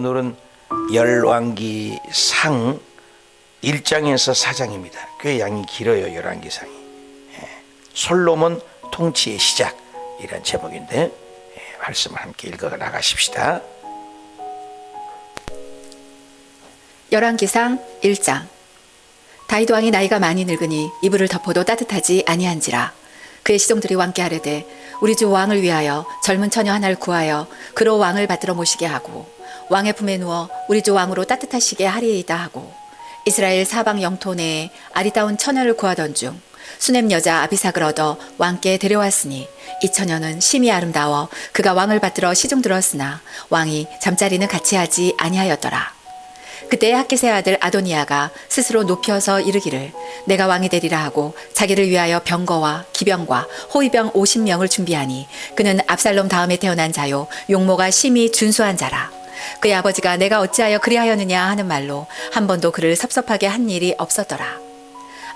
오늘은 열왕기상 1장에서 4장입니다. 꽤 양이 길어요. 열왕기상이. 솔로몬 통치의 시작이란 제목인데 말씀을 함께 읽어 나가십시다. 열왕기상 1장. 다윗 왕이 나이가 많이 늙으니 이불을 덮어도 따뜻하지 아니한지라. 그의 시종들이 왕께 하르되 우리 주 왕을 위하여 젊은 처녀 하나를 구하여 그로 왕을 받들어 모시게 하고 왕의 품에 누워 우리 주 왕으로 따뜻하시게 하리이다 하고 이스라엘 사방 영토 내에 아리따운 처녀를 구하던 중 수넴 여자 아비삭을 얻어 왕께 데려왔으니 이 처녀는 심히 아름다워 그가 왕을 받들어 시중 들었으나 왕이 잠자리는 같이 하지 아니하였더라. 그때 핫깃의 아들 아도니아가 스스로 높여서 이르기를 내가 왕이 되리라 하고 자기를 위하여 병거와 기병과 호위병 50명을 준비하니 그는 압살롬 다음에 태어난 자요 용모가 심히 준수한 자라. 그의 아버지가 내가 어찌하여 그리하였느냐 하는 말로 한 번도 그를 섭섭하게 한 일이 없었더라.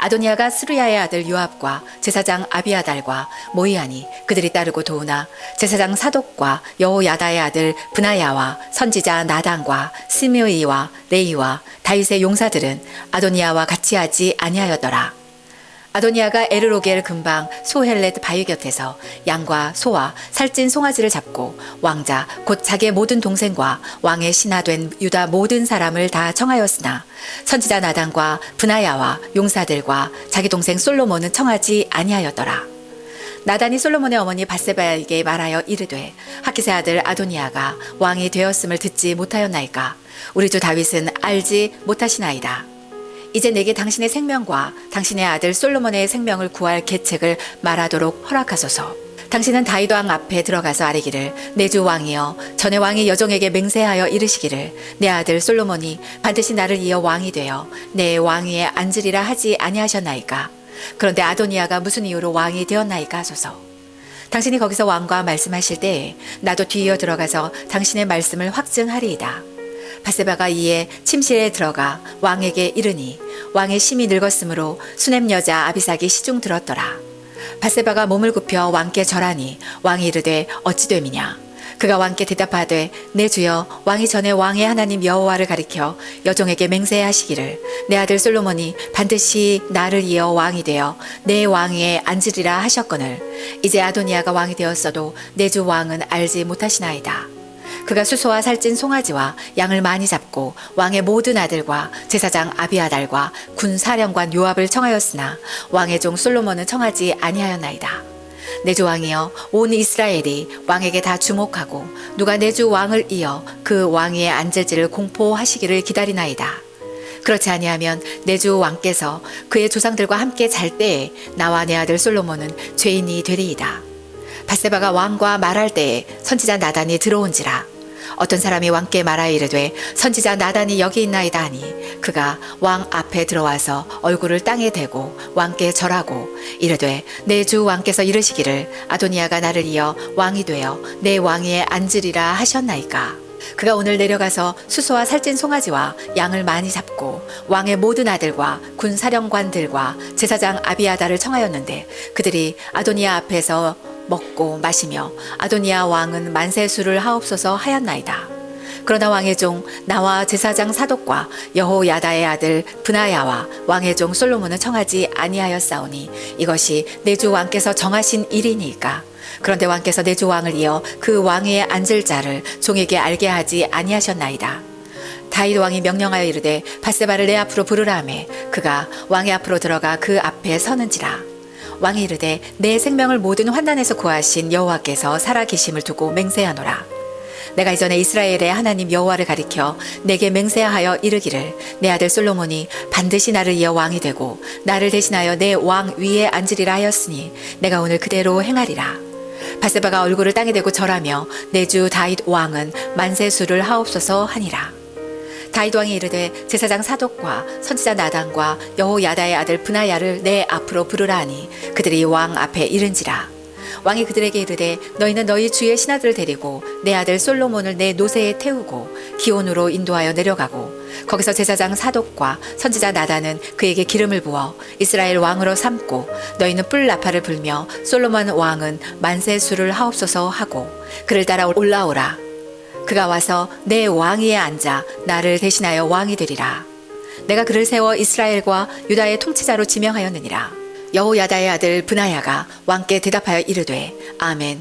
아도니아가 스루야의 아들 요압과 제사장 아비아달과 모이하니 그들이 따르고 도우나 제사장 사독과 여호야다의 아들 브나야와 선지자 나단과 스므이와 레이와 다윗의 용사들은 아도니아와 같이 하지 아니하였더라. 아도니아가 에르로겔 근방 소헬렛 바위 곁에서 양과 소와 살찐 송아지를 잡고 왕자 곧 자기의 모든 동생과 왕의 신하된 유다 모든 사람을 다 청하였으나 선지자 나단과 브나야와 용사들과 자기 동생 솔로몬은 청하지 아니하였더라. 나단이 솔로몬의 어머니 밧세바에게 말하여 이르되 핫깃의 아들 아도니아가 왕이 되었음을 듣지 못하였나이까. 우리 주 다윗은 알지 못하시나이다. 이제 내게 당신의 생명과 당신의 아들 솔로몬의 생명을 구할 계책을 말하도록 허락하소서. 당신은 다윗 왕 앞에 들어가서 아뢰기를 내 주 왕이여 전에 왕이 여종에게 맹세하여 이르시기를 내 아들 솔로몬이 반드시 나를 이어 왕이 되어 내 왕위에 앉으리라 하지 아니하셨나이까. 그런데 아도니아가 무슨 이유로 왕이 되었나이까 하소서. 당신이 거기서 왕과 말씀하실 때에 나도 뒤이어 들어가서 당신의 말씀을 확증하리이다. 밧세바가 이에 침실에 들어가 왕에게 이르니 왕의 심히 늙었으므로 수넴 여자 아비삭이 시중 들었더라. 밧세바가 몸을 굽혀 왕께 절하니 왕이 이르되 어찌 됨이냐. 그가 왕께 대답하되 내 주여 왕이 전에 왕의 하나님 여호와를 가리켜 여종에게 맹세하시기를 내 아들 솔로몬이 반드시 나를 이어 왕이 되어 내 왕위에 앉으리라 하셨거늘 이제 아도니아가 왕이 되었어도 내 주 왕은 알지 못하시나이다. 그가 수소와 살찐 송아지와 양을 많이 잡고 왕의 모든 아들과 제사장 아비아달과 군 사령관 요압을 청하였으나 왕의 종 솔로몬은 청하지 아니하였나이다. 내 주 왕이여 온 이스라엘이 왕에게 다 주목하고 누가 내 주 왕을 이어 그 왕위에 앉을지를 공포하시기를 기다리나이다. 그렇지 아니하면 내 주 왕께서 그의 조상들과 함께 잘 때에 나와 내 아들 솔로몬은 죄인이 되리이다. 밧세바가 왕과 말할 때에 선지자 나단이 들어온지라. 어떤 사람이 왕께 말하여 이르되 선지자 나단이 여기 있나이다 하니 그가 왕 앞에 들어와서 얼굴을 땅에 대고 왕께 절하고 이르되 내 주 왕께서 이르시기를 아도니아가 나를 이어 왕이 되어 내 왕위에 앉으리라 하셨나이까. 그가 오늘 내려가서 수소와 살찐 송아지와 양을 많이 잡고 왕의 모든 아들과 군 사령관들과 제사장 아비아달을 청하였는데 그들이 아도니아 앞에서 먹고 마시며 아도니아 왕은 만세술을 하옵소서 하였나이다. 그러나 왕의 종 나와 제사장 사독과 여호야다의 아들 브나야와 왕의 종 솔로몬은 청하지 아니하였사오니 이것이 내 주 왕께서 정하신 일이니까. 그런데 왕께서 내 주 왕을 이어 그 왕위에 앉을 자를 종에게 알게 하지 아니하셨나이다. 다윗 왕이 명령하여 이르되 밧세바를 내 앞으로 부르라 하매 그가 왕의 앞으로 들어가 그 앞에 서는지라. 왕이 이르되 내 생명을 모든 환난에서 구하신 여호와께서 살아계심을 두고 맹세하노라. 내가 이전에 이스라엘의 하나님 여호와를 가리켜 내게 맹세하여 이르기를 내 아들 솔로몬이 반드시 나를 이어 왕이 되고 나를 대신하여 내 왕 위에 앉으리라 하였으니 내가 오늘 그대로 행하리라. 밧세바가 얼굴을 땅에 대고 절하며 내 주 다윗 왕은 만세술을 하옵소서 하니라. 다윗 왕이 이르되 제사장 사독과 선지자 나단과 여호야다의 아들 브나야를 내 앞으로 부르라 하니 그들이 왕 앞에 이른지라. 왕이 그들에게 이르되 너희는 너희 주의 신하들을 데리고 내 아들 솔로몬을 내 노새에 태우고 기온으로 인도하여 내려가고 거기서 제사장 사독과 선지자 나단은 그에게 기름을 부어 이스라엘 왕으로 삼고 너희는 뿔 나팔을 불며 솔로몬 왕은 만세술을 하옵소서 하고 그를 따라 올라오라. 그가 와서 내 왕위에 앉아 나를 대신하여 왕이 되리라. 내가 그를 세워 이스라엘과 유다의 통치자로 지명하였느니라. 여호야다의 아들 브나야가 왕께 대답하여 이르되 아멘.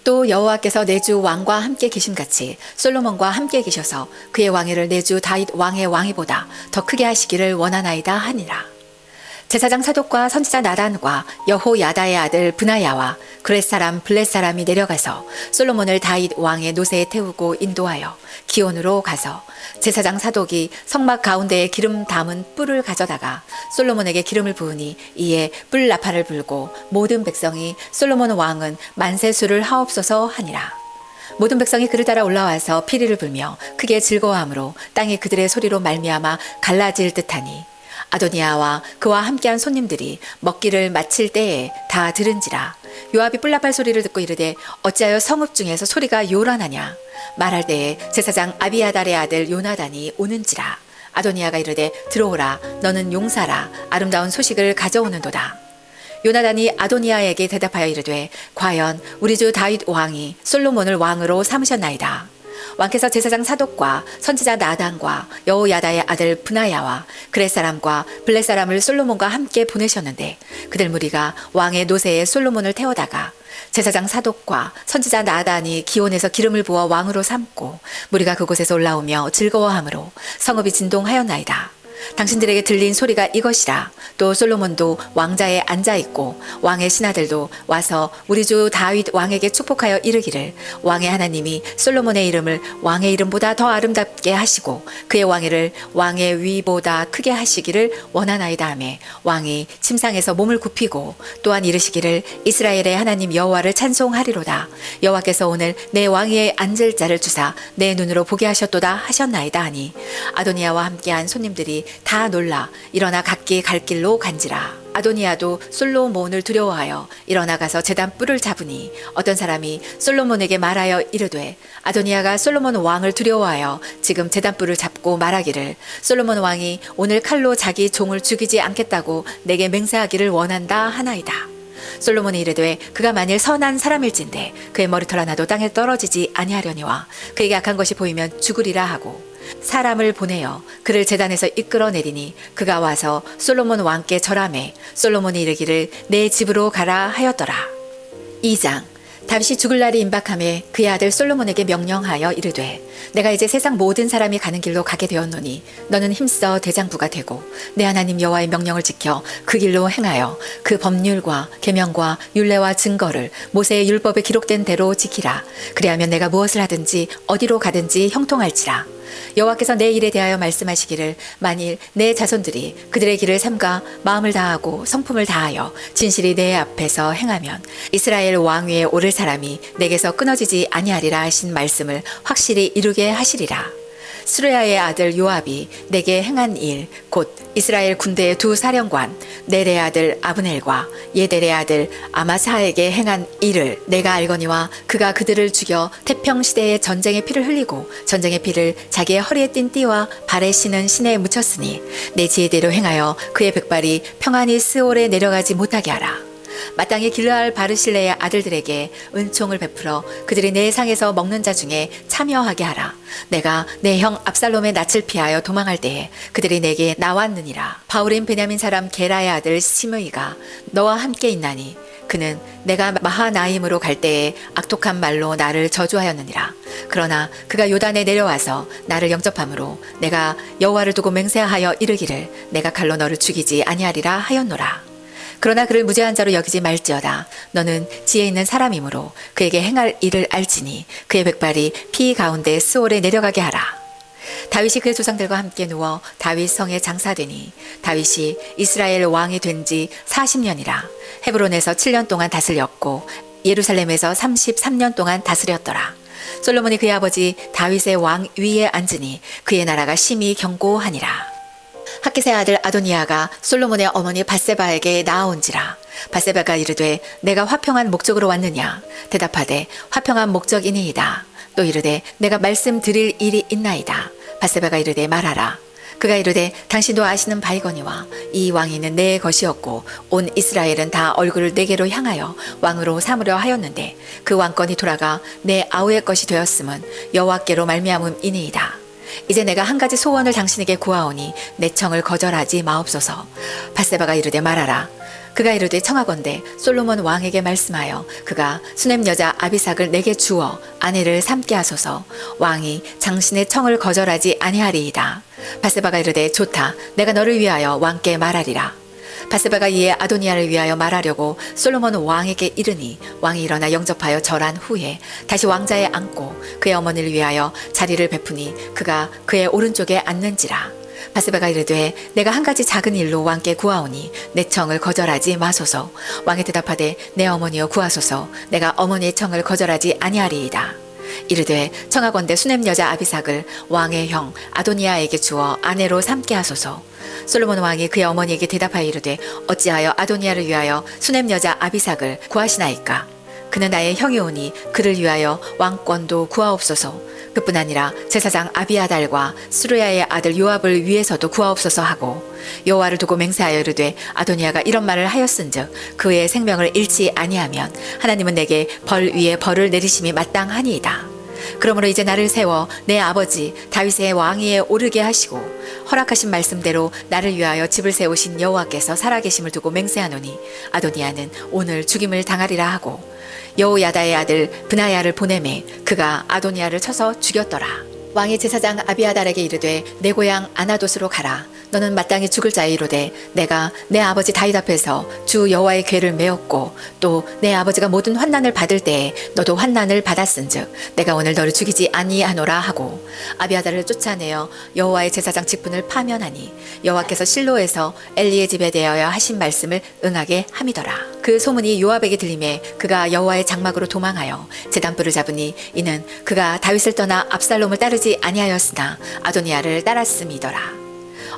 또 여호와께서 내 주 왕과 함께 계심같이 솔로몬과 함께 계셔서 그의 왕위를 내 주 다윗 왕의 왕위보다 더 크게 하시기를 원하나이다 하니라. 제사장 사독과 선지자 나단과 여호야다의 아들 브나야와 그렛 사람 블렛 사람이 내려가서 솔로몬을 다윗 왕의 노새에 태우고 인도하여 기온으로 가서 제사장 사독이 성막 가운데에 기름 담은 뿔을 가져다가 솔로몬에게 기름을 부으니 이에 뿔 나팔을 불고 모든 백성이 솔로몬 왕은 만세 수를 하옵소서 하니라. 모든 백성이 그를 따라 올라와서 피리를 불며 크게 즐거워하므로 땅이 그들의 소리로 말미암아 갈라질 듯하니 아도니아와 그와 함께한 손님들이 먹기를 마칠 때에 다 들은지라. 요압이 뿔나팔 소리를 듣고 이르되 어찌하여 성읍 중에서 소리가 요란하냐. 말할 때에 제사장 아비아달의 아들 요나단이 오는지라. 아도니아가 이르되 들어오라. 너는 용사라. 아름다운 소식을 가져오는도다. 요나단이 아도니아에게 대답하여 이르되 과연 우리 주 다윗 왕이 솔로몬을 왕으로 삼으셨나이다. 왕께서 제사장 사독과 선지자 나단과 여호야다의 아들 브나야와 그렛 사람과 블렛 사람을 솔로몬과 함께 보내셨는데 그들 무리가 왕의 노새에 솔로몬을 태우다가 제사장 사독과 선지자 나단이 기온에서 기름을 부어 왕으로 삼고 무리가 그곳에서 올라오며 즐거워하므로 성읍이 진동하였나이다. 당신들에게 들린 소리가 이것이라. 또 솔로몬도 왕자에 앉아 있고 왕의 신하들도 와서 우리 주 다윗 왕에게 축복하여 이르기를 왕의 하나님이 솔로몬의 이름을 왕의 이름보다 더 아름답게 하시고 그의 왕위를 왕의 위보다 크게 하시기를 원하나이다 하매 왕이 침상에서 몸을 굽히고 또한 이르시기를 이스라엘의 하나님 여호와를 찬송하리로다. 여호와께서 오늘 내 왕위에 앉을 자를 주사 내 눈으로 보게 하셨도다 하셨나이다 하니 아도니아와 함께한 손님들이 다 놀라 일어나 각기 갈 길로 간지라. 아도니아도 솔로몬을 두려워하여 일어나 가서 제단 뿔을 잡으니 어떤 사람이 솔로몬에게 말하여 이르되 아도니아가 솔로몬 왕을 두려워하여 지금 제단 뿔을 잡고 말하기를 솔로몬 왕이 오늘 칼로 자기 종을 죽이지 않겠다고 내게 맹세하기를 원한다 하나이다. 솔로몬이 이르되 그가 만일 선한 사람일진데 그의 머리털 하나도 땅에 떨어지지 아니하려니와 그에게 악한 것이 보이면 죽으리라 하고 사람을 보내어 그를 제단에서 이끌어내리니 그가 와서 솔로몬 왕께 절하매 솔로몬이 이르기를 내 집으로 가라 하였더라. 2장. 다윗이 죽을 날이 임박하매 그의 아들 솔로몬에게 명령하여 이르되 내가 이제 세상 모든 사람이 가는 길로 가게 되었노니 너는 힘써 대장부가 되고 내 하나님 여호와의 명령을 지켜 그 길로 행하여 그 법률과 계명과 율례와 증거를 모세의 율법에 기록된 대로 지키라. 그리하면 내가 무엇을 하든지 어디로 가든지 형통할지라. 여호와께서 내 일에 대하여 말씀하시기를 만일 내 자손들이 그들의 길을 삼가 마음을 다하고 성품을 다하여 진실이 내 앞에서 행하면 이스라엘 왕위에 오를 사람이 내게서 끊어지지 아니하리라 하신 말씀을 확실히 이루게 하시리라. 스루야의 아들 요압이 내게 행한 일 곧 이스라엘 군대의 두 사령관 넬의 아들 아브넬과 예델의 아들 아마사에게 행한 일을 내가 알거니와 그가 그들을 죽여 태평시대의 전쟁의 피를 흘리고 전쟁의 피를 자기의 허리에 띤 띠와 발에 신은 신에 묻혔으니 내 지혜대로 행하여 그의 백발이 평안히 스올에 내려가지 못하게 하라. 마땅히 길르알 바르실레의 아들들에게 은총을 베풀어 그들이 내 상에서 먹는 자 중에 참여하게 하라. 내가 내 형 압살롬의 낯을 피하여 도망할 때에 그들이 내게 나왔느니라. 바울인 베냐민 사람 게라의 아들 시므이가 너와 함께 있나니 그는 내가 마하나임으로 갈 때에 악독한 말로 나를 저주하였느니라. 그러나 그가 요단에 내려와서 나를 영접함으로 내가 여호와를 두고 맹세하여 이르기를 내가 칼로 너를 죽이지 아니하리라 하였노라. 그러나 그를 무죄한 자로 여기지 말지어다. 너는 지혜 있는 사람이므로 그에게 행할 일을 알지니 그의 백발이 피 가운데 스올에 내려가게 하라. 다윗이 그의 조상들과 함께 누워 다윗 성에 장사되니 다윗이 이스라엘 왕이 된 지 40년이라. 헤브론에서 7년 동안 다스렸고 예루살렘에서 33년 동안 다스렸더라. 솔로몬이 그의 아버지 다윗의 왕 위에 앉으니 그의 나라가 심히 견고하니라. 하깃의 아들 아도니아가 솔로몬의 어머니 밧세바에게 나아온지라. 밧세바가 이르되 내가 화평한 목적으로 왔느냐. 대답하되 화평한 목적이니이다. 또 이르되 내가 말씀드릴 일이 있나이다. 밧세바가 이르되 말하라. 그가 이르되 당신도 아시는 바이거니와 이 왕위는 내 것이었고 온 이스라엘은 다 얼굴을 내게로 향하여 왕으로 삼으려 하였는데 그 왕권이 돌아가 내 아우의 것이 되었음은 여호와께로 말미암음이니이다. 이제 내가 한 가지 소원을 당신에게 구하오니 내 청을 거절하지 마옵소서. 밧세바가 이르되 말하라. 그가 이르되 청하건대 솔로몬 왕에게 말씀하여 그가 수넴 여자 아비삭을 내게 주어 아내를 삼게 하소서. 왕이 당신의 청을 거절하지 아니하리이다. 밧세바가 이르되 좋다. 내가 너를 위하여 왕께 말하리라. 밧세바가 이에 아도니아를 위하여 말하려고 솔로몬 왕에게 이르니 왕이 일어나 영접하여 절한 후에 다시 왕자에 앉고 그의 어머니를 위하여 자리를 베푸니 그가 그의 오른쪽에 앉는지라. 밧세바가 이르되 내가 한 가지 작은 일로 왕께 구하오니 내 청을 거절하지 마소서. 왕이 대답하되 내 어머니여 구하소서. 내가 어머니의 청을 거절하지 아니하리이다. 이르되 청하건대 수넴 여자 아비삭을 왕의 형 아도니아에게 주어 아내로 삼게 하소서. 솔로몬 왕이 그의 어머니에게 대답하여 이르되 어찌하여 아도니아를 위하여 수넴 여자 아비삭을 구하시나이까? 그는 나의 형이오니 그를 위하여 왕권도 구하옵소서. 그뿐 아니라 제사장 아비아달과 스루야의 아들 요압을 위해서도 구하옵소서 하고 여호와를 두고 맹세하여 이르되 아도니아가 이런 말을 하였은즉 그의 생명을 잃지 아니하면 하나님은 내게 벌 위에 벌을 내리심이 마땅하니이다. 그러므로 이제 나를 세워 내 아버지 다윗의 왕위에 오르게 하시고 허락하신 말씀대로 나를 위하여 집을 세우신 여호와께서 살아계심을 두고 맹세하노니 아도니아는 오늘 죽임을 당하리라 하고 여호야다의 아들 브나야를 보내매 그가 아도니아를 쳐서 죽였더라. 왕이 제사장 아비아달에게 이르되 내 고향 아나돗으로 가라. 너는 마땅히 죽을 자에 이르되 내가 내 아버지 다윗 앞에서 주 여호와의 궤를 메었고 또 내 아버지가 모든 환난을 받을 때에 너도 환난을 받았은즉 내가 오늘 너를 죽이지 아니하노라 하고 아비아달을 쫓아내어 여호와의 제사장 직분을 파면하니 여호와께서 실로에서 엘리의 집에 대하여 하신 말씀을 응하게 함이더라. 그 소문이 요압에게 들림에 그가 여호와의 장막으로 도망하여 제단불을 잡으니 이는 그가 다윗을 떠나 압살롬을 따르지 아니하였으나 아도니아를 따랐음이더라.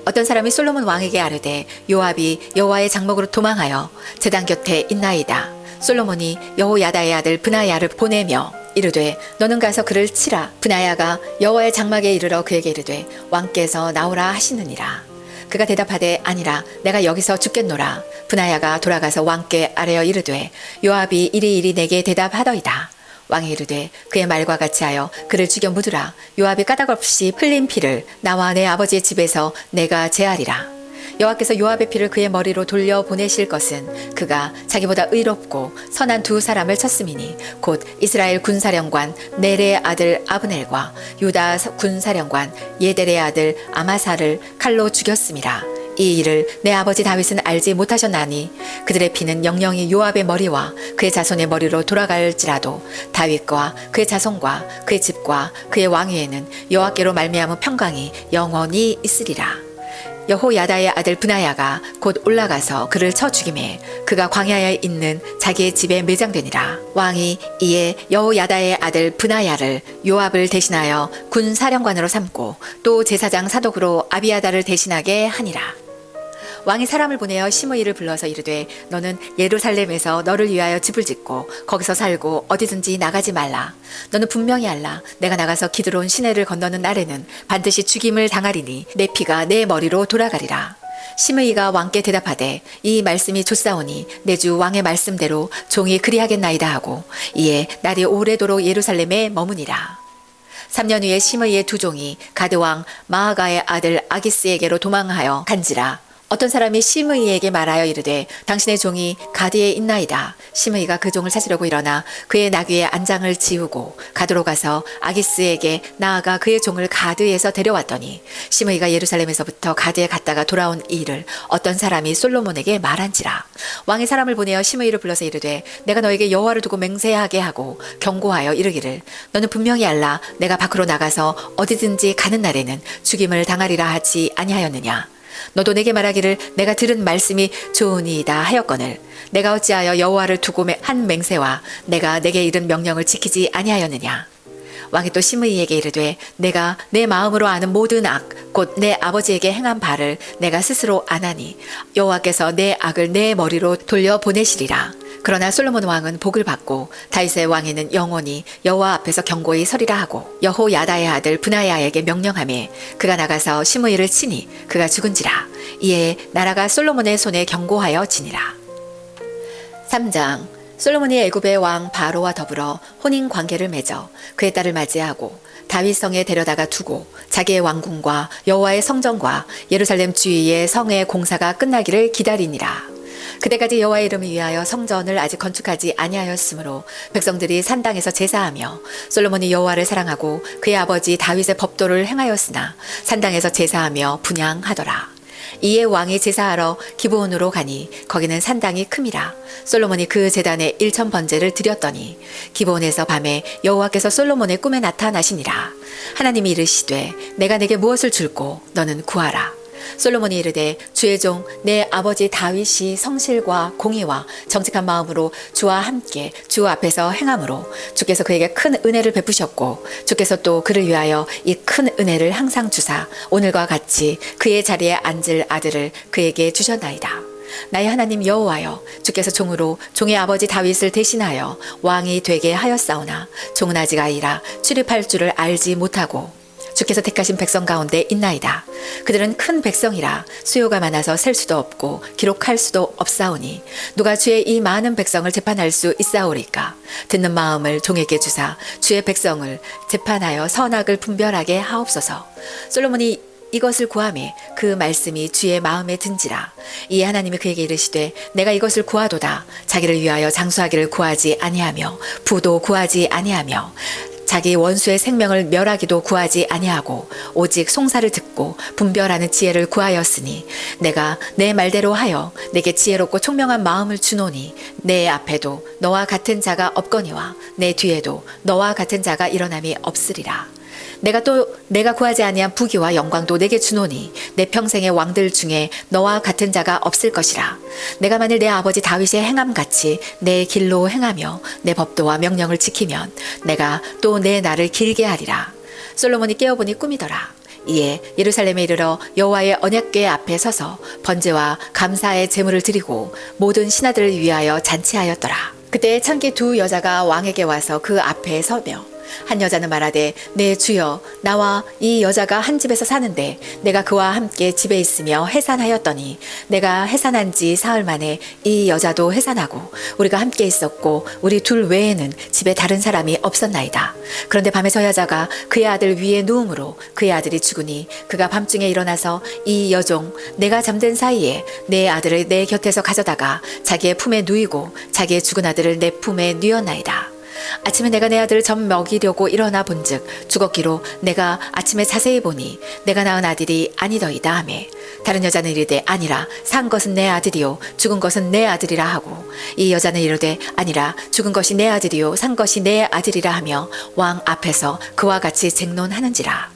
어떤 사람이 솔로몬 왕에게 아뢰되 요압이 여호와의 장막으로 도망하여 제단 곁에 있나이다. 솔로몬이 여호야다의 아들 브나야를 보내며 이르되 너는 가서 그를 치라. 브나야가 여호와의 장막에 이르러 그에게 이르되 왕께서 나오라 하시느니라. 그가 대답하되 아니라 내가 여기서 죽겠노라. 브나야가 돌아가서 왕께 아뢰어 이르되 요압이 이리이리 내게 대답하더이다. 왕이 이르되 그의 말과 같이 하여 그를 죽여 묻으라. 요압이 까닭없이 흘린 피를 나와 내 아버지의 집에서 내가 제하리라. 여호와께서 요압의 피를 그의 머리로 돌려 보내실 것은 그가 자기보다 의롭고 선한 두 사람을 쳤음이니 곧 이스라엘 군사령관 넬의 아들 아브넬과 유다 군사령관 예델의 아들 아마사를 칼로 죽였음이라. 이 일을 내 아버지 다윗은 알지 못하셨나니 그들의 피는 영영이 요압의 머리와 그의 자손의 머리로 돌아갈지라도 다윗과 그의 자손과 그의 집과 그의 왕위에는 여호와께로 말미암은 평강이 영원히 있으리라. 여호야다의 아들 브나야가 곧 올라가서 그를 쳐 죽이매 그가 광야에 있는 자기의 집에 매장되니라. 왕이 이에 여호야다의 아들 브나야를 요압을 대신하여 군사령관으로 삼고 또 제사장 사독으로 아비아달을 대신하게 하니라. 왕이 사람을 보내어 시므이를 불러서 이르되 너는 예루살렘에서 너를 위하여 집을 짓고 거기서 살고 어디든지 나가지 말라. 너는 분명히 알라. 내가 나가서 기드론 시내를 건너는 날에는 반드시 죽임을 당하리니 내 피가 내 머리로 돌아가리라. 시므이가 왕께 대답하되 이 말씀이 좋사오니 내 주 왕의 말씀대로 종이 그리하겠나이다 하고 이에 날이 오래도록 예루살렘에 머무니라. 3년 후에 시므이의 두 종이 가드 왕 마아가의 아들 아기스에게로 도망하여 간지라. 어떤 사람이 시므이에게 말하여 이르되 당신의 종이 가드에 있나이다. 시므이가 그 종을 찾으려고 일어나 그의 나귀의 안장을 지우고 가드로 가서 아기스에게 나아가 그의 종을 가드에서 데려왔더니 시므이가 예루살렘에서부터 가드에 갔다가 돌아온 이 일을 어떤 사람이 솔로몬에게 말한지라. 왕이 사람을 보내어 시므이를 불러서 이르되 내가 너에게 여호와를 두고 맹세하게 하고 경고하여 이르기를 너는 분명히 알라. 내가 밖으로 나가서 어디든지 가는 날에는 죽임을 당하리라 하지 아니하였느냐. 너도 내게 말하기를 내가 들은 말씀이 좋으니이다 하였거늘 내가 어찌하여 여호와를 두고 한 맹세와 내가 내게 이른 명령을 지키지 아니하였느냐. 왕이 또 시므이에게 이르되 내가 내 마음으로 아는 모든 악 곧 내 아버지에게 행한 바를 내가 스스로 아나니 여호와께서 내 악을 내 머리로 돌려 보내시리라. 그러나 솔로몬 왕은 복을 받고 다윗의 왕에는 영원히 여호와 앞에서 경고히 서리라 하고 여호야다의 아들 브나야에게 명령하며 그가 나가서 시므이를 치니 그가 죽은지라. 이에 나라가 솔로몬의 손에 경고하여 지니라. 3장. 솔로몬이 애굽의 왕 바로와 더불어 혼인 관계를 맺어 그의 딸을 맞이하고 다윗 성에 데려다가 두고 자기의 왕궁과 여호와의 성전과 예루살렘 주위의 성의 공사가 끝나기를 기다리니라. 그때까지 여호와의 이름을 위하여 성전을 아직 건축하지 아니하였으므로 백성들이 산당에서 제사하며 솔로몬이 여호와를 사랑하고 그의 아버지 다윗의 법도를 행하였으나 산당에서 제사하며 분향하더라. 이에 왕이 제사하러 기브온으로 가니 거기는 산당이 큼이라. 솔로몬이 그 제단에 1000번제를 드렸더니 기브온에서 밤에 여호와께서 솔로몬의 꿈에 나타나시니라. 하나님이 이르시되 내가 내게 무엇을 줄꼬 너는 구하라. 솔로몬이 이르되 주의 종 내 아버지 다윗이 성실과 공의와 정직한 마음으로 주와 함께 주 앞에서 행함으로 주께서 그에게 큰 은혜를 베푸셨고 주께서 또 그를 위하여 이 큰 은혜를 항상 주사 오늘과 같이 그의 자리에 앉을 아들을 그에게 주셨나이다. 나의 하나님 여호와여 주께서 종으로 종의 아버지 다윗을 대신하여 왕이 되게 하였사오나 종은 아직 아이라 출입할 줄을 알지 못하고 주께서 택하신 백성 가운데 있나이다. 그들은 큰 백성이라 수요가 많아서 셀 수도 없고 기록할 수도 없사오니 누가 주의 이 많은 백성을 재판할 수 있사오리까. 듣는 마음을 종에게 주사 주의 백성을 재판하여 선악을 분별하게 하옵소서. 솔로몬이 이것을 구하매 그 말씀이 주의 마음에 든지라. 이에 하나님이 그에게 이르시되 내가 이것을 구하도다. 자기를 위하여 장수하기를 구하지 아니하며 부도 구하지 아니하며 자기 원수의 생명을 멸하기도 구하지 아니하고 오직 송사를 듣고 분별하는 지혜를 구하였으니 내가 내 말대로 하여 내게 지혜롭고 총명한 마음을 주노니 내 앞에도 너와 같은 자가 없거니와 내 뒤에도 너와 같은 자가 일어남이 없으리라. 내가 구하지 아니한 부귀와 영광도 내게 주노니 내 평생의 왕들 중에 너와 같은 자가 없을 것이라. 내가 만일 내 아버지 다윗의 행함같이 내 길로 행하며 내 법도와 명령을 지키면 내가 또 내 날을 길게 하리라. 솔로몬이 깨어보니 꿈이더라. 이에 예루살렘에 이르러 여호와의 언약궤 앞에 서서 번제와 감사의 제물을 드리고 모든 신하들을 위하여 잔치하였더라. 그때 창기 두 여자가 왕에게 와서 그 앞에 서며 한 여자는 말하되 내 주여 나와 이 여자가 한 집에서 사는데 내가 그와 함께 집에 있으며 해산하였더니 내가 해산한 지 사흘 만에 이 여자도 해산하고 우리가 함께 있었고 우리 둘 외에는 집에 다른 사람이 없었나이다. 그런데 밤에 저 여자가 그의 아들 위에 누움으로 그의 아들이 죽으니 그가 밤중에 일어나서 이 여종 내가 잠든 사이에 내 아들을 내 곁에서 가져다가 자기의 품에 누이고 자기의 죽은 아들을 내 품에 누였나이다. 아침에 내가 내 아들을 젖 먹이려고 일어나 본즉 죽었기로 내가 아침에 자세히 보니 내가 낳은 아들이 아니더이다 하매 다른 여자는 이르되 아니라 산 것은 내 아들이요 죽은 것은 내 아들이라 하고 이 여자는 이르되 아니라 죽은 것이 내 아들이요 산 것이 내 아들이라 하며 왕 앞에서 그와 같이 쟁론하는지라.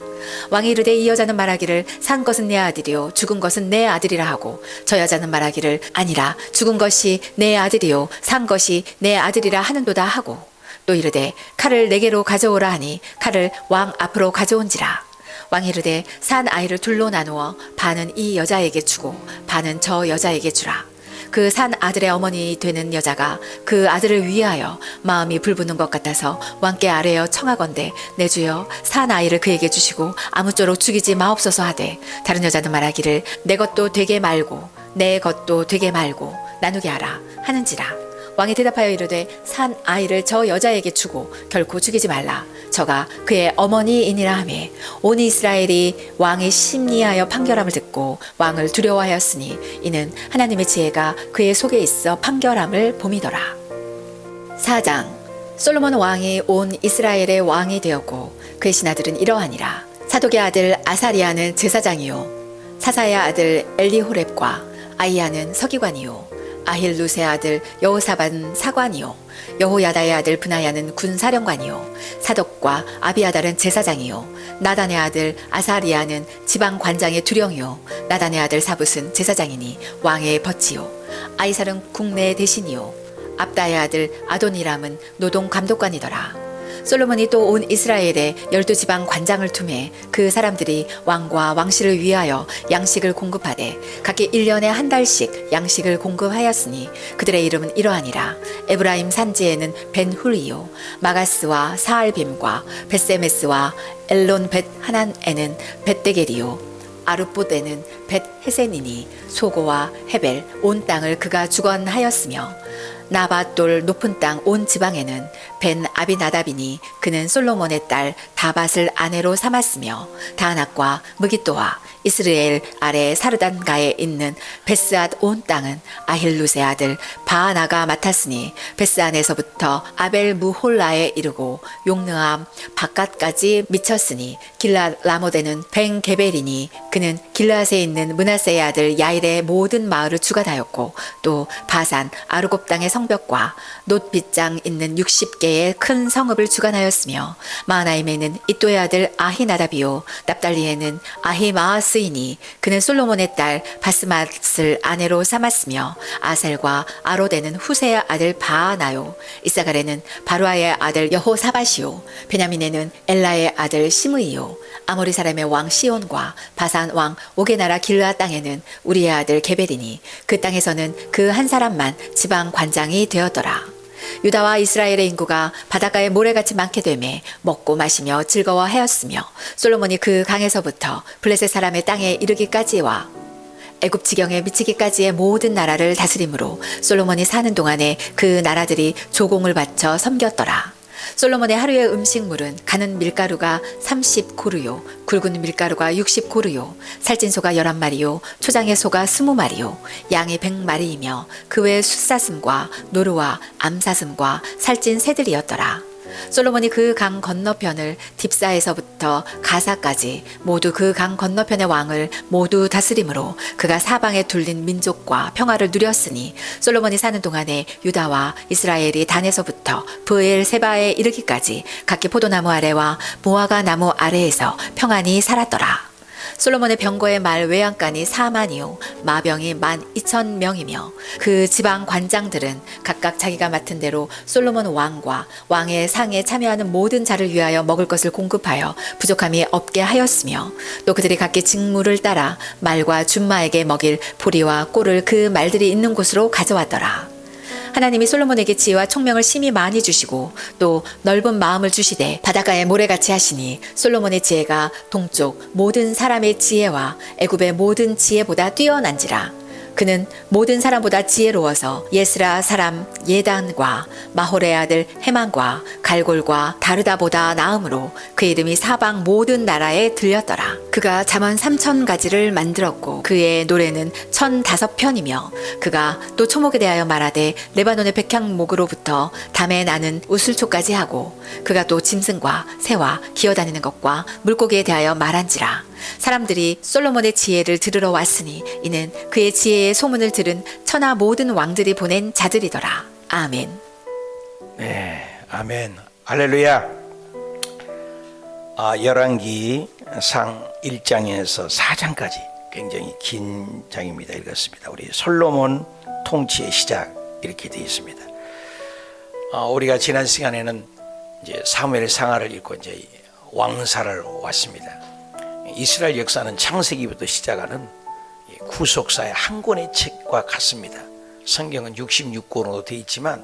왕이 이르되 이 여자는 말하기를 산 것은 내 아들이요 죽은 것은 내 아들이라 하고 저 여자는 말하기를 아니라 죽은 것이 내 아들이요 산 것이 내 아들이라 하는도다 하고 또 이르되 칼을 내게로 가져오라 하니 칼을 왕 앞으로 가져온지라. 왕이 이르되 산 아이를 둘로 나누어 반은 이 여자에게 주고 반은 저 여자에게 주라. 그 산 아들의 어머니 되는 여자가 그 아들을 위하여 마음이 불붙는 것 같아서 왕께 아뢰어 청하건대 내 주여 산 아이를 그에게 주시고 아무쪼록 죽이지 마옵소서 하되 다른 여자는 말하기를 내 것도 되게 말고 내 것도 되게 말고 나누게 하라 하는지라. 왕이 대답하여 이르되 산 아이를 저 여자에게 주고 결코 죽이지 말라. 저가 그의 어머니이니라 하매 온 이스라엘이 왕의 심리하여 판결함을 듣고 왕을 두려워하였으니 이는 하나님의 지혜가 그의 속에 있어 판결함을 봄이더라. 4장. 솔로몬 왕이 온 이스라엘의 왕이 되었고 그의 신하들은 이러하니라. 사독의 아들 아사리아는 제사장이요 사사의 아들 엘리호렙과 아이야는 서기관이요 아힐루스의 아들 여호사밧은 사관이요 여호야다의 아들 브나야는 군사령관이요 사독과 아비아달은 제사장이요 나단의 아들 아사리아는 지방 관장의 두령이요 나단의 아들 사붓은 제사장이니 왕의 벗이요 아이살은 국내 대신이요 압다의 아들 아도니람은 노동 감독관이더라. 솔로몬이 또 온 이스라엘에 12지방 관장을 투매 그 사람들이 왕과 왕실을 위하여 양식을 공급하되 각기 1년에 한 달씩 양식을 공급하였으니 그들의 이름은 이러하니라. 에브라임 산지에는 벤훌이요 마가스와 사알빔과 벳세메스와 엘론 벳 하난에는 벳데겔이요 아르봇에는 벳 헤센이니 소고와 헤벨 온 땅을 그가 주건하였으며 나밧돌 높은 땅 온 지방에는 벤 아비나답이니 그는 솔로몬의 딸 다밧을 아내로 삼았으며 다낙과 무기또와 이스라엘 아래 사르단가에 있는 베스앗 온 땅은 아힐루세 아들 바하나가 맡았으니 베스안에서부터 아벨 무홀라에 이르고 용느암 바깥까지 미쳤으니 길랏 라모데는 벤 게벨이니 그는 길랏에 있는 므낫세의 아들 야일의 모든 마을을 주관하였고 또 바산 아르곱 땅의 성벽과 놋빗장 있는 60개의 큰 성읍을 주관하였으며 마하나임에는 이또의 아들 아히나답이요 납달리에는 아히마아스이니 그는 솔로몬의 딸 바스맛을 아내로 삼았으며 아셀과 아로데는 후세의 아들 바하나요 이사갈에는 바루아의 아들 여호사밧이요 베냐민에는 엘라의 아들 시므이요 아모리 사람의 왕 시온과 바산 왕 오게 나라 길르앗 땅에는 우리의 아들 게벨이니 그 땅에서는 그 한 사람만 지방 관장이 되었더라. 유다와 이스라엘의 인구가 바닷가에 모래같이 많게 되매 먹고 마시며 즐거워하였으며 솔로몬이 그 강에서부터 블레셋 사람의 땅에 이르기까지와 애굽 지경에 미치기까지의 모든 나라를 다스림으로 솔로몬이 사는 동안에 그 나라들이 조공을 바쳐 섬겼더라. 솔로몬의 하루의 음식물은 가는 밀가루가 30고르요 굵은 밀가루가 60고르요 살찐 소가 11마리요 초장의 소가 20마리요 양이 100마리이며 그 외 숫사슴과 노루와 암사슴과 살찐 새들이었더라. 솔로몬이 그 강 건너편을 딥사에서부터 가사까지 모두 그 강 건너편의 왕을 모두 다스림으로 그가 사방에 둘린 민족과 평화를 누렸으니 솔로몬이 사는 동안에 유다와 이스라엘이 단에서부터 브엘세바에 이르기까지 각기 포도나무 아래와 무화과 나무 아래에서 평안히 살았더라. 솔로몬의 병거의 말 외양간이 4만이요 마병이 12,000명이며 그 지방 관장들은 각각 자기가 맡은 대로 솔로몬 왕과 왕의 상에 참여하는 모든 자를 위하여 먹을 것을 공급하여 부족함이 없게 하였으며 또 그들이 각기 직무를 따라 말과 준마에게 먹일 보리와 꼴을 그 말들이 있는 곳으로 가져왔더라. 하나님이 솔로몬에게 지혜와 총명을 심히 많이 주시고 또 넓은 마음을 주시되 바닷가에 모래같이 하시니 솔로몬의 지혜가 동쪽 모든 사람의 지혜와 애굽의 모든 지혜보다 뛰어난지라. 그는 모든 사람보다 지혜로워서 예스라 사람 예단과 마홀의 아들 헤만과 갈골과 다르다보다 나음으로 그 이름이 사방 모든 나라에 들렸더라. 그가 잠언 3,000가지를 만들었고 그의 노래는 1,005편이며 그가 또 초목에 대하여 말하되 레바논의 백향목으로부터 담에 나는 우슬초까지 하고 그가 또 짐승과 새와 기어다니는 것과 물고기에 대하여 말한지라. 사람들이 솔로몬의 지혜를 들으러 왔으니 이는 그의 지혜의 소문을 들은 천하 모든 왕들이 보낸 자들이더라. 아멘. 네, 아멘. 할렐루야. 열왕기 상 1장에서 4장까지 굉장히 긴 장입니다. 읽었습니다. 우리 솔로몬 통치의 시작 이렇게 되어 있습니다. 우리가 지난 시간에는 이제 사무엘 상하를 읽고 이제 왕사를 왔습니다. 이스라엘 역사는 창세기부터 시작하는 구속사의 한 권의 책과 같습니다. 성경은 66권으로 되어 있지만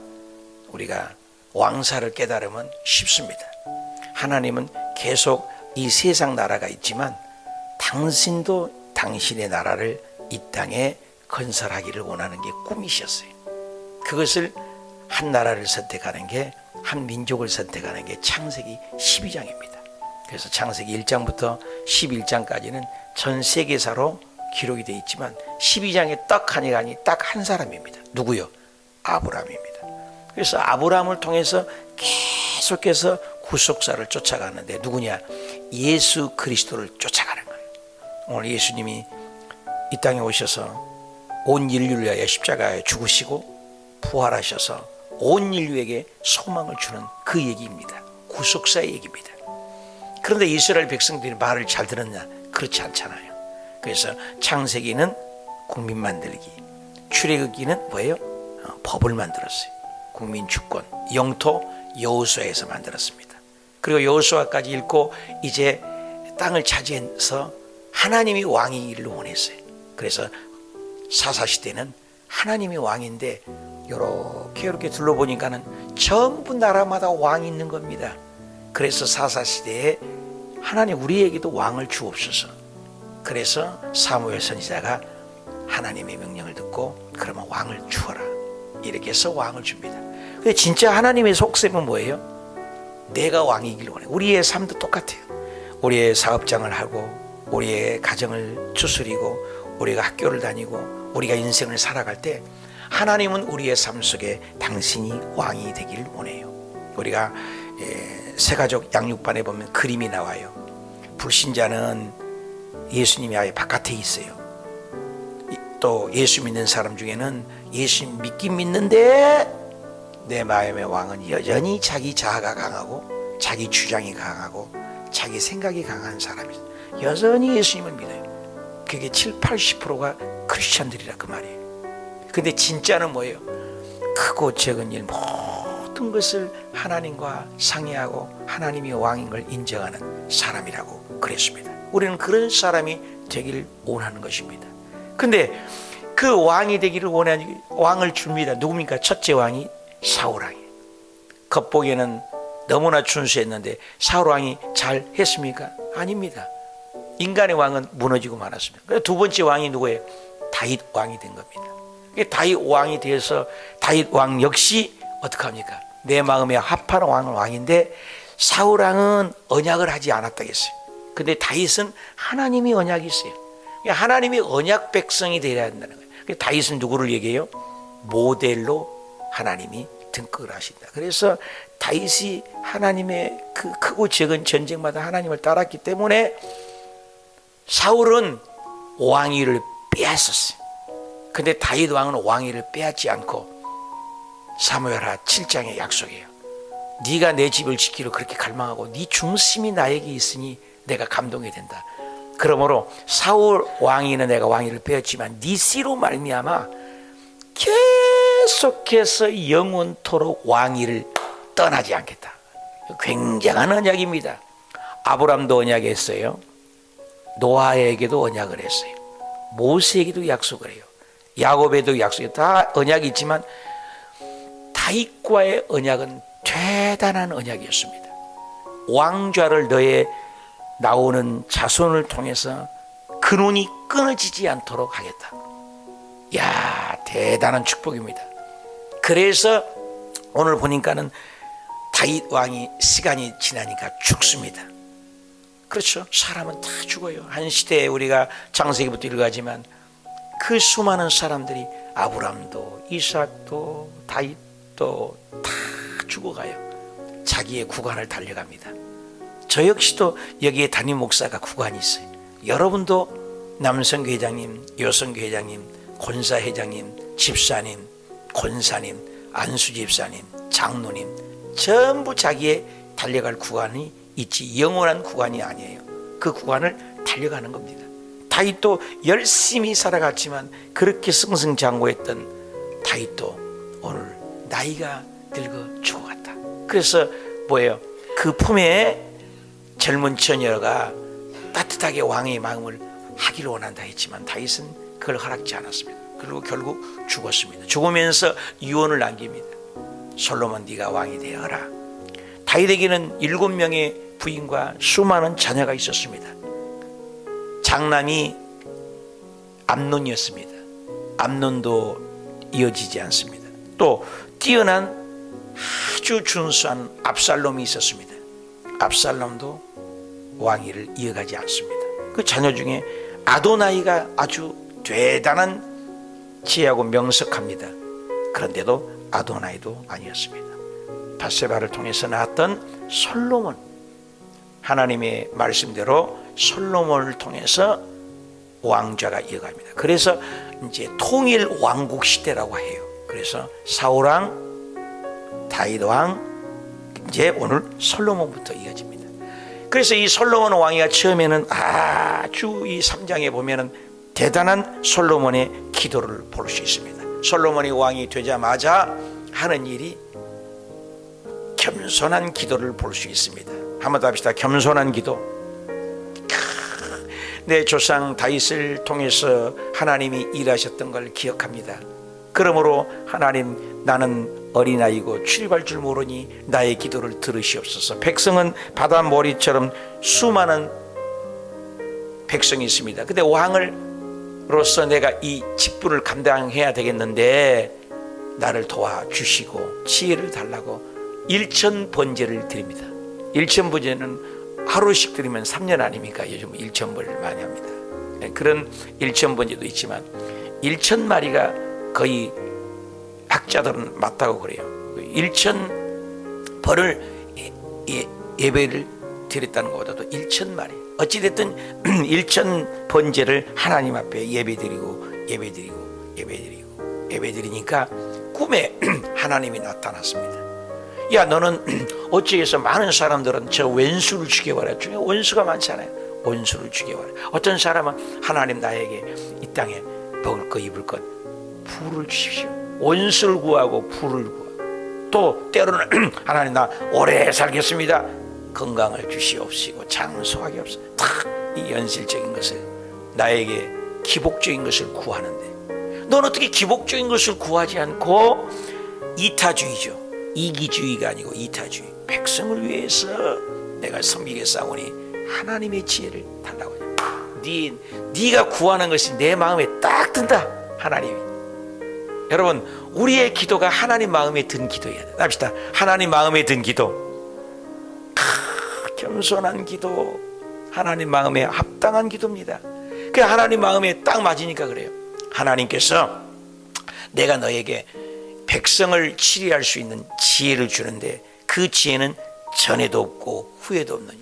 우리가 왕사를 깨달으면 쉽습니다. 하나님은 계속 이 세상 나라가 있지만 당신도 당신의 나라를 이 땅에 건설하기를 원하는 게 꿈이셨어요. 그것을 한 나라를 선택하는 게, 한 민족을 선택하는 게 창세기 12장입니다. 그래서 창세기 1장부터 11장까지는 전 세계사로 기록이 되어 있지만 12장에 딱 한 인간이 딱 한 사람입니다. 누구요? 아브라함입니다. 그래서 아브라함을 통해서 계속해서 구속사를 쫓아가는데 누구냐? 예수 그리스도를 쫓아가는 거예요. 오늘 예수님이 이 땅에 오셔서 온 인류를 위하여 십자가에 죽으시고 부활하셔서 온 인류에게 소망을 주는 그 얘기입니다. 구속사의 얘기입니다. 그런데 이스라엘 백성들이 말을 잘 들었냐? 그렇지 않잖아요. 그래서 창세기는 국민 만들기, 출애굽기는 뭐예요? 법을 만들었어요. 국민 주권, 영토 여호수아에서 만들었습니다. 그리고 여호수아까지 읽고 이제 땅을 차지해서 하나님이 왕이기를 원했어요. 그래서 사사시대는 하나님이 왕인데 이렇게 둘러보니까는 전부 나라마다 왕이 있는 겁니다. 그래서 사사시대에 하나님 우리에게도 왕을 주옵소서. 그래서 사무엘 선지자가 하나님의 명령을 듣고 그러면 왕을 주어라 이렇게 해서 왕을 줍니다. 근데 진짜 하나님의 속셈은 뭐예요? 내가 왕이길 원해. 우리의 삶도 똑같아요. 우리의 사업장을 하고 우리의 가정을 추스리고 우리가 학교를 다니고 우리가 인생을 살아갈 때 하나님은 우리의 삶 속에 당신이 왕이 되기를 원해요. 우리가 새가족 양육반에 보면 그림이 나와요. 불신자는 예수님이 아예 바깥에 있어요. 또 예수 믿는 사람 중에는 예수 믿긴 믿는데 내 마음의 왕은 여전히 자기 자아가 강하고 자기 주장이 강하고 자기 생각이 강한 사람이 여전히 예수님을 믿어요. 그게 70-80%가 크리스찬들이라 그 말이에요. 근데 진짜는 뭐예요? 크고 적은 일 모든 것을 하나님과 상의하고 하나님이 왕인 걸 인정하는 사람이라고 그랬습니다. 우리는 그런 사람이 되기를 원하는 것입니다. 근데 그 왕이 되기를 원하니 왕을 줍니다. 누굽니까? 첫째 왕이 사울왕이에요. 겉보기에는 너무나 준수했는데 사울왕이 잘 했습니까? 아닙니다. 인간의 왕은 무너지고 말았습니다. 두 번째 왕이 누구예요? 다윗 왕이 된 겁니다. 다윗 왕이 되어서 다윗 왕 역시 어떻게 합니까? 내 마음에 합한 왕인데 사울 왕은 언약을 하지 않았다겠어요. 근데 다윗은 하나님이 언약이 있어요. 하나님이 언약 백성이 되어야 한다는 거예요. 다윗은 누구를 얘기해요? 모델로 하나님이 등극을 하신다. 그래서 다윗이 하나님의 그 크고 적은 전쟁마다 하나님을 따랐기 때문에 사울은 왕위를 빼앗았어요. 근데 다윗 왕은 왕위를 빼앗지 않고 사무엘하 7장의 약속이에요. 네가 내 집을 지키려 그렇게 갈망하고 네 중심이 나에게 있으니 내가 감동이 된다. 그러므로 사울 왕위는 내가 왕위를 빼앗지만 네 씨로 말미암아 계속해서 영원토록 왕위를 떠나지 않겠다. 굉장한 언약입니다. 아브람도 언약했어요. 노아에게도 언약을 했어요. 모세에게도 약속을 해요. 야곱에도 약속해요. 다 언약이 있지만 다윗과의 언약은 대단한 언약이었습니다. 왕좌를 너의 나오는 자손을 통해서 근원이 끊어지지 않도록 하겠다. 야, 대단한 축복입니다. 그래서 오늘 보니까는 다윗 왕이 시간이 지나니까 죽습니다. 그렇죠. 사람은 다 죽어요. 한 시대에 우리가 창세기부터 읽어가지만 그 수많은 사람들이 아브람도 이삭도 다윗도 다 죽어가요. 자기의 구간을 달려갑니다. 저 역시도 여기에 담임 목사가 구간이 있어요. 여러분도 남성교회장님, 여성교회장님, 권사회장님, 집사님, 권사님, 안수집사님, 장로님 전부 자기의 달려갈 구간이 있지 영원한 구간이 아니에요. 그 구간을 달려가는 겁니다. 다윗도 열심히 살아갔지만 그렇게 승승장구했던 다윗도 오늘 나이가 늙어 죽어갔다. 그래서 뭐예요? 그 품에 젊은 처녀가 따뜻하게 왕의 마음을 하기를 원한다 했지만 다윗은 그걸 허락지 않았습니다. 그리고 결국 죽었습니다. 죽으면서 유언을 남깁니다. 솔로몬 네가 왕이 되어라. 다윗에게는 7명의 부인과 수많은 자녀가 있었습니다. 장남이 암논이었습니다. 암논도 이어지지 않습니다. 또 뛰어난 아주 준수한 압살롬이 있었습니다. 압살롬도 왕위를 이어가지 않습니다. 그 자녀 중에 아도나이가 아주 대단한 지혜하고 명석합니다. 그런데도 아도나이도 아니었습니다. 밧세바를 통해서 낳았던 솔로몬, 하나님의 말씀대로 솔로몬을 통해서 왕좌가 이어갑니다. 그래서 이제 통일 왕국 시대라고 해요. 그래서 사울왕, 다윗왕, 이제 오늘 솔로몬부터 이어집니다. 그래서 이 솔로몬 왕이가 처음에는 아주 이 3장에 보면은 대단한 솔로몬의 기도를 볼 수 있습니다. 솔로몬이 왕이 되자마자 하는 일이 겸손한 기도를 볼 수 있습니다. 한번 더 합시다. 겸손한 기도. 내 조상 다윗을 통해서 하나님이 일하셨던 걸 기억합니다. 그러므로 하나님, 나는 어린아이고 출입할 줄 모르니 나의 기도를 들으시옵소서. 백성은 바닷머리처럼 수많은 백성이 있습니다. 근데 왕으로서 내가 이 직분을 감당해야 되겠는데 나를 도와주시고 지혜를 달라고 일천번제를 드립니다. 일천번제는 하루씩 드리면 3년 아닙니까? 요즘 일천번을 많이 합니다. 그런 일천번제도 있지만 1,000마리가 거의 학자들은 맞다고 그래요. 1,000번을 예배를 드렸다는 것보다도 1,000마리. 어찌됐든 1,000번제를 하나님 앞에 예배드리니까 꿈에 하나님이 나타났습니다. 야, 너는 어찌해서 많은 사람들은 저 원수를 죽여버려. 중에 원수가 많잖아요. 원수를 죽여버려. 어떤 사람은 하나님, 나에게 이 땅에 먹을 것 입을 것 부를 주십시오. 원수를 구하고 부를 구하고, 또 때로는 하나님, 나 오래 살겠습니다. 건강을 주시옵시고 장수하게 없어. 다 이 현실적인 것을, 나에게 기복적인 것을 구하는데, 넌 어떻게 기복적인 것을 구하지 않고 이타주의죠. 이기주의가 아니고 이타주의. 백성을 위해서 내가 섬기겠사오니 하나님의 지혜를 달라고 하냐. 네가 구하는 것이 내 마음에 딱 든다. 하나님이. 여러분, 우리의 기도가 하나님 마음에 든 기도여야 돼. 합시다. 하나님 마음에 든 기도. 겸손한 기도, 하나님 마음에 합당한 기도입니다. 그 하나님 마음에 딱 맞으니까 그래요. 하나님께서 내가 너에게 백성을 치리할 수 있는 지혜를 주는데 그 지혜는 전에도 없고 후에도 없는.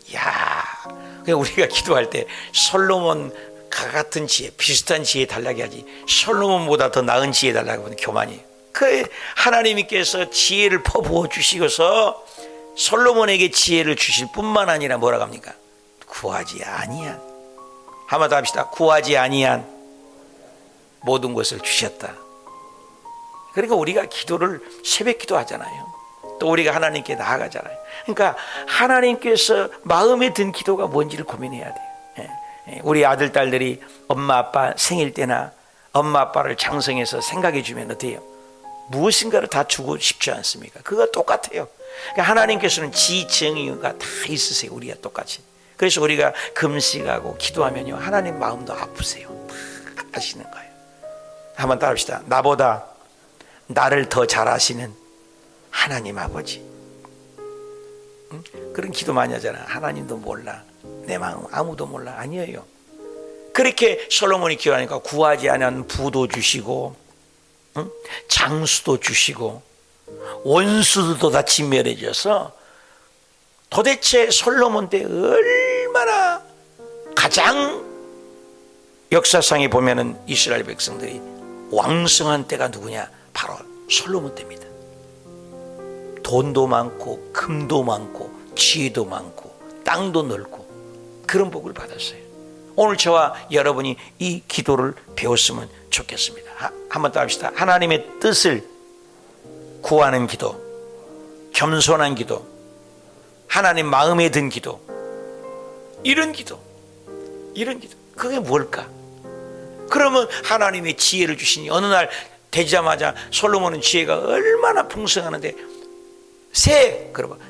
우리가 기도할 때 솔로몬과 같은 지혜, 비슷한 지혜 달라고 하지, 솔로몬보다 더 나은 지혜 달라고 하면 교만이에요. 그 하나님께서 지혜를 퍼부어 주시고서 솔로몬에게 지혜를 주실 뿐만 아니라 뭐라고 합니까? 구하지 아니한, 한번 더 합시다. 구하지 아니한 모든 것을 주셨다. 그러니까 우리가 기도를 새벽 기도하잖아요. 또 우리가 하나님께 나아가잖아요. 그러니까 하나님께서 마음에 든 기도가 뭔지를 고민해야 돼요. 우리 아들, 딸들이 엄마 아빠 생일 때나 엄마 아빠를 장성해서 생각해 주면 어때요? 무엇인가를 다 주고 싶지 않습니까? 그거 똑같아요. 그러니까 하나님께서는 지정의가 다 있으세요. 우리가 똑같이. 그래서 우리가 금식하고 기도하면요, 하나님 마음도 아프세요. 다 아시는 거예요. 한번 따라합시다. 나보다 나를 더 잘 아시는 하나님 아버지. 응? 그런 기도 많이 하잖아. 하나님도 몰라, 내 마음 아무도 몰라. 아니에요. 그렇게 솔로몬이 기도하니까 구하지 않은 부도 주시고, 응? 장수도 주시고, 원수도 다 진멸해 줘서 도대체 솔로몬 때 얼마나 가장 역사상에 보면은 이스라엘 백성들이 왕성한 때가 누구냐? 바로 솔로몬 때입니다. 돈도 많고 금도 많고 지혜도 많고 땅도 넓고 그런 복을 받았어요. 오늘 저와 여러분이 이 기도를 배웠으면 좋겠습니다. 한번 더 합시다. 하나님의 뜻을 구하는 기도, 겸손한 기도, 하나님 마음에 든 기도, 이런 기도. 그게 뭘까? 그러면 하나님의 지혜를 주시니 어느 날 되자마자 솔로몬은 지혜가 얼마나 풍성하는데,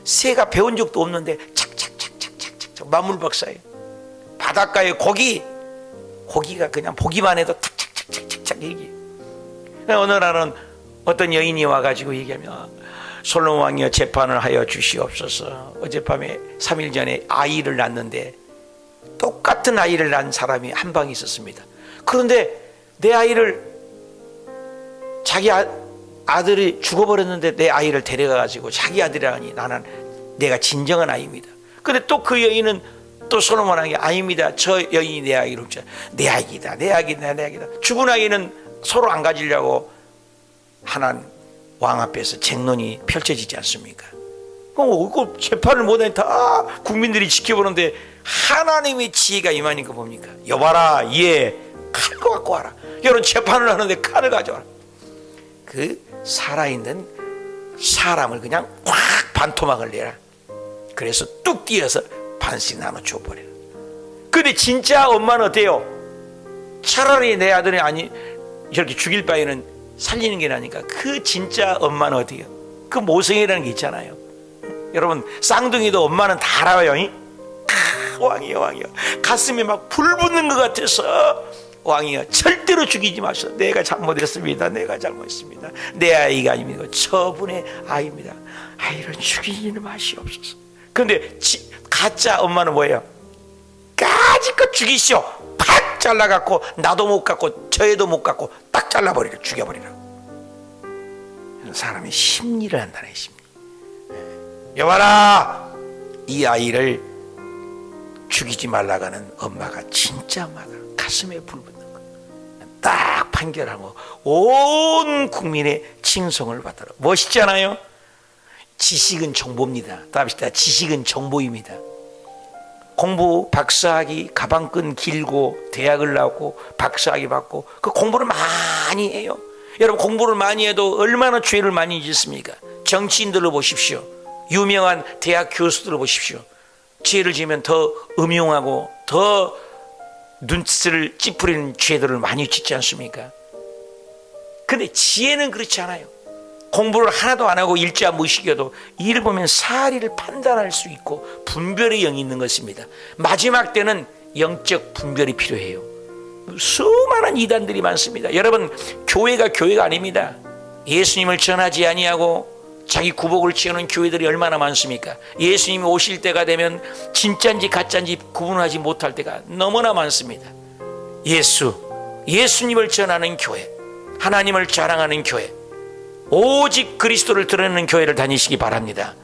새가 배운 적도 없는데 착착착착착착 만물박사예요. 바닷가에 고기가 그냥 보기만 해도 탁착착착착착 얘기해요. 어느 날은 어떤 여인이 와가지고 얘기하면, 솔로몬 왕이여, 재판을 하여 주시옵소서. 어젯밤에 3일 전에 아이를 낳는데 똑같은 아이를 낳은 사람이 한 방에 있었습니다. 그런데 내 아이를, 자기 아들이 죽어버렸는데 내 아이를 데려가가지고 자기 아들이라니, 나는 내가 진정한 아이입니다. 근데 또 그 여인은 또 솔로몬 왕이, 아닙니다, 저 여인이 내 아이로, 내 아기다. 죽은 아이는 서로 안 가지려고 하나님 왕 앞에서 쟁론이 펼쳐지지 않습니까? 그 재판을 못하니 다 국민들이 지켜보는데 하나님의 지혜가 임하니까 뭡니까? 여봐라, 얘 칼 갖고 와라. 여러분, 재판을 하는데 칼을 가져와라. 그 살아있는 사람을 그냥 확 반토막을 내라. 그래서 뚝 뛰어서 반씩 나눠 줘버려요. 근데 진짜 엄마는 어때요? 차라리 내 아들이 저렇게 죽일 바에는 살리는 게 나니까. 그 진짜 엄마는 어때요? 그 모성이라는 게 있잖아요. 여러분, 쌍둥이도 엄마는 다 알아요. 왕이요. 가슴이 막 불 붙는 것 같아서, 왕이요, 절대로 죽이지 마시오. 내가 잘못했습니다. 내 아이가 아닙니다. 저분의 아이입니다. 아이를 죽이지는 마시옵소서. 근데 가짜 엄마는 뭐예요? 까짓것 죽이시오. 팍 잘라갖고 나도 못 갖고 저애도 못 갖고 딱 잘라버리라, 죽여버리라. 사람이 심리를 한다는 심리. 여봐라, 이 아이를 죽이지 말라고 하는 엄마가 진짜 엄마가 가슴에 불 붙는 거 딱 판결하고 온 국민의 칭송을 받더라. 멋있잖아요. 지식은 정보입니다. 답시다. 지식은 정보입니다. 공부 박사학위 가방끈 길고 대학을 나오고 박사학위 받고 그 공부를 많이 해요. 여러분, 공부를 많이 해도 얼마나 죄를 많이 짓습니까? 정치인들로 보십시오. 유명한 대학 교수들로 보십시오. 죄를 지으면 더 음흉하고 더 눈치를 찌푸리는 죄들을 많이 짓지 않습니까? 근데 지혜는 그렇지 않아요. 공부를 하나도 안 하고 일자 무식여도 일을 보면 사리를 판단할 수 있고 분별의 영이 있는 것입니다. 마지막 때는 영적 분별이 필요해요. 수많은 이단들이 많습니다. 여러분, 교회가 아닙니다. 예수님을 전하지 아니하고 자기 구복을 채우는 교회들이 얼마나 많습니까? 예수님이 오실 때가 되면 진짜인지 가짜인지 구분하지 못할 때가 너무나 많습니다. 예수님을 전하는 교회, 하나님을 자랑하는 교회, 오직 그리스도를 드러내는 교회를 다니시기 바랍니다.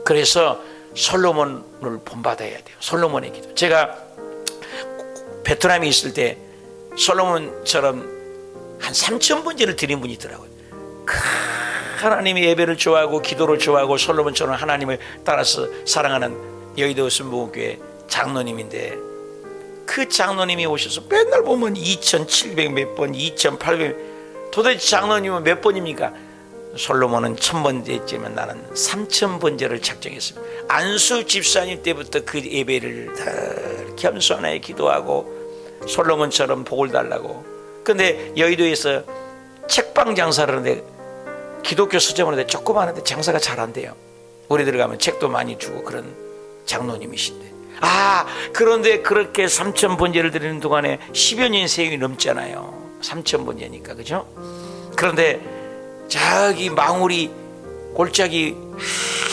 그래서 솔로몬을 본받아야 돼요. 솔로몬의 기도. 제가 베트남에 있을 때 솔로몬처럼 한 3,000번째를 드린 분이 있더라고요. 하나님의 예배를 좋아하고 기도를 좋아하고 솔로몬처럼 하나님을 따라서 사랑하는 여의도 순복음교회 장로님인데, 그 장로님이 오셔서 맨날 보면 2,700 몇 번, 2,800, 도대체 장로님은 몇 번입니까? 솔로몬은 1,000번째지만 나는 3,000번째를 작정했습니다. 안수 집사님 때부터 그 예배를 다 겸손하게 기도하고 솔로몬처럼 복을 달라고. 근데 여의도에서 책방 장사를 하는데 기독교 서점인데 조그마한데 장사가 잘 안 돼요. 우리들 가면 책도 많이 주고 그런 장로님이신데, 그런데 그렇게 3,000번제를 드리는 동안에 10여 년 세월이 넘잖아요. 3,000번제니까, 그죠? 그런데 저기 망우리 골짜기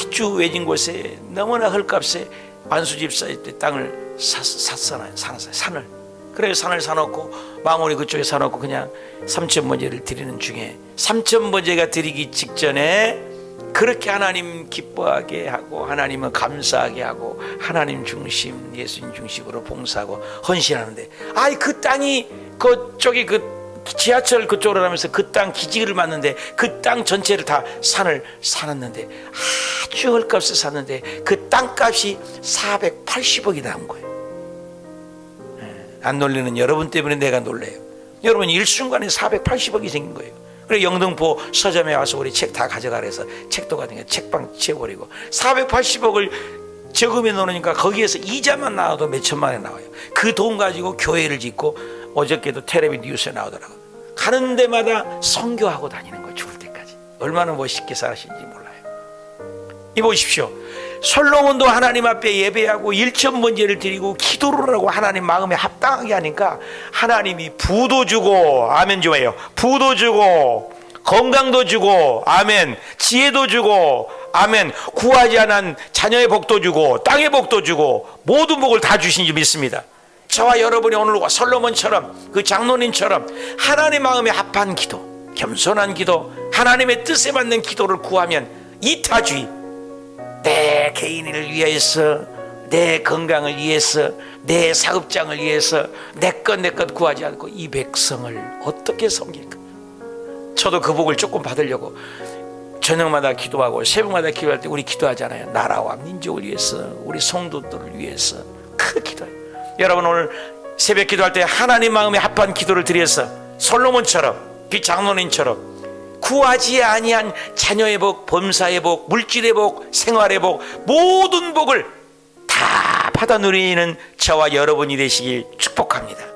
아주 외진 곳에 너무나 헐값에 안수집사의 땅을 샀잖아요. 산을. 그래서 산을 사놓고 망우리 그쪽에 사놓고 그냥 3,000번제를 드리는 중에 3,000번제가 드리기 직전에 그렇게 하나님 기뻐하게 하고 하나님은 감사하게 하고 하나님 중심, 예수님 중심으로 봉사하고 헌신하는데, 그 땅이 그쪽에 그 지하철 그쪽으로 가면서 그 땅 기지를 맞는데 그 땅 전체를 다 산을 사놨는데 아주 헐값에 샀는데 그 땅값이 480억이 나온 거예요. 안 놀리는 여러분 때문에 내가 놀래요. 여러분, 일순간에 480억이 생긴 거예요. 그래서 영등포 서점에 와서 우리 책 다 가져가라 해서 책도 가져가 책방 채워버리고 480억을 저금해 놓으니까 거기에서 이자만 나와도 몇 천만 원 나와요. 그 돈 가지고 교회를 짓고 어저께도 텔레비 뉴스에 나오더라고요. 가는 데마다 선교하고 다니는 거예요. 죽을 때까지. 얼마나 멋있게 사시는지 몰라요. 이 보십시오. 솔로몬도 하나님 앞에 예배하고 1,000번제를 드리고 기도를 하고 하나님 마음에 합당하게 하니까 하나님이 부도 주고, 아멘 좀 해요. 부도 주고 건강도 주고, 아멘, 지혜도 주고, 아멘, 구하지 않은 자녀의 복도 주고 땅의 복도 주고 모든 복을 다 주신 줄 믿습니다. 저와 여러분이 오늘 솔로몬처럼 그 장로님처럼 하나님 마음에 합한 기도, 겸손한 기도, 하나님의 뜻에 맞는 기도를 구하면 이타주의, 내 개인을 위해서, 내 건강을 위해서, 내 사업장을 위해서 내 것 구하지 않고 이 백성을 어떻게 섬길까? 저도 그 복을 조금 받으려고 저녁마다 기도하고 새벽마다 기도할 때 우리 기도하잖아요. 나라와 민족을 위해서, 우리 성도들을 위해서 그 기도해요. 여러분, 오늘 새벽 기도할 때 하나님 마음에 합한 기도를 드려서 솔로몬처럼, 그 장로님처럼 구하지 아니한 자녀의 복, 범사의 복, 물질의 복, 생활의 복, 모든 복을 다 받아 누리는 저와 여러분이 되시길 축복합니다.